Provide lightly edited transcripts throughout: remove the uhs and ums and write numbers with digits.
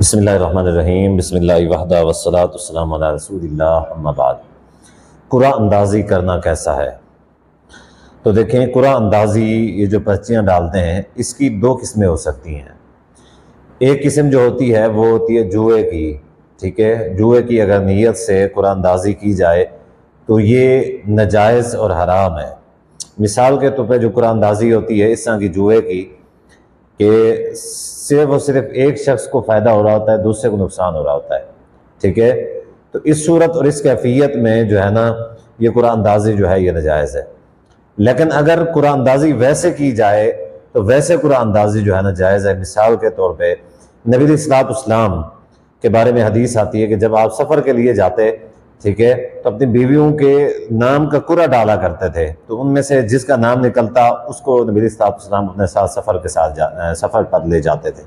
بسم اللہ الرحمن الرحیم، بسم اللہ وحدہ والصلاۃ والسلام علی رسول اللہ، اما بعد۔ قرعہ اندازی کرنا کیسا ہے؟ تو دیکھیں، قرعہ اندازی یہ جو پرچیاں ڈالتے ہیں اس کی دو قسمیں ہو سکتی ہیں۔ ایک قسم جو ہوتی ہے وہ ہوتی ہے جوئے کی، ٹھیک ہے۔ جوئے کی اگر نیت سے قرعہ اندازی کی جائے تو یہ ناجائز اور حرام ہے۔ مثال کے طور پہ جو قرعہ اندازی ہوتی ہے اس طرح کی جوئے کی کہ صرف اور صرف ایک شخص کو فائدہ ہو رہا ہوتا ہے، دوسرے کو نقصان ہو رہا ہوتا ہے، ٹھیک ہے۔ تو اس صورت اور اس کیفیت میں جو ہے نا یہ قرعہ اندازی جو ہے یہ ناجائز ہے۔ لیکن اگر قرعہ اندازی ویسے کی جائے تو ویسے قرعہ اندازی جو ہے نا جائز ہے۔ مثال کے طور پہ نبی علیہ الصلوۃ والسلام کے بارے میں حدیث آتی ہے کہ جب آپ سفر کے لیے جاتے، ٹھیک ہے، تو اپنی بیویوں کے نام کا قرعہ ڈالا کرتے تھے، تو ان میں سے جس کا نام نکلتا اس کو نبی علیہ الصلوۃ والسلام اپنے ساتھ سفر پر لے جاتے تھے۔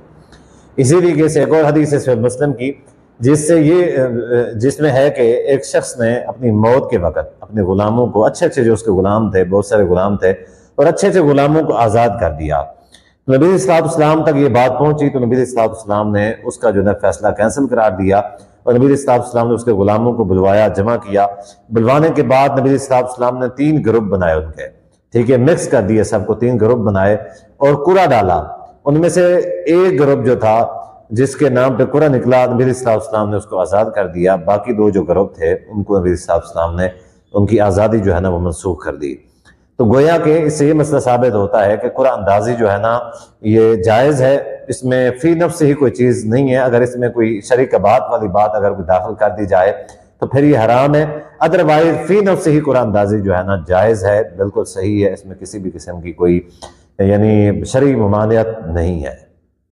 اسی طریقے سے ایک اور حدیث ہے صحیح مسلم کی جس میں ہے کہ ایک شخص نے اپنی موت کے وقت اپنے غلاموں کو، اچھے جو اس کے غلام تھے، بہت سارے غلام تھے، اور اچھے غلاموں کو آزاد کر دیا۔ نبی علیہ الصلوۃ والسلام تک یہ بات پہنچی تو نبی علیہ الصلوۃ والسلام نے اس کا جو ہے فیصلہ کینسل قرار دیا، اور نبی علیہ الصلوۃ والسلام نے اس کے غلاموں کو بلوایا، جمع کیا۔ بلوانے کے بعد نبی علیہ الصلوۃ والسلام نے 3 گروپ بنائے ان کے، ٹھیک ہے، مکس کر دیے سب کو، 3 گروپ بنائے اور قرعہ ڈالا۔ ان میں سے ایک گروپ جو تھا جس کے نام پہ قرعہ نکلا، نبی علیہ الصلوۃ والسلام نے اس کو آزاد کر دیا۔ باقی 2 جو گروپ تھے ان کو نبی علیہ الصلوۃ والسلام نے ان کی آزادی جو ہے نا وہ منسوخ کر دی۔ تو گویا کہ اس سے یہ مسئلہ ثابت ہوتا ہے کہ قرعہ اندازی جو ہے نا یہ جائز ہے، اس میں فی نفس ہی کوئی چیز نہیں ہے۔ اگر اس میں کوئی شرعی کباہت والی بات اگر کوئی داخل کر دی جائے تو پھر یہ حرام ہے۔ ادروائز فی نفس ہی قرعہ اندازی جو ہے نا جائز ہے، بالکل صحیح ہے، اس میں کسی بھی قسم کی کوئی شرعی ممانعت نہیں ہے۔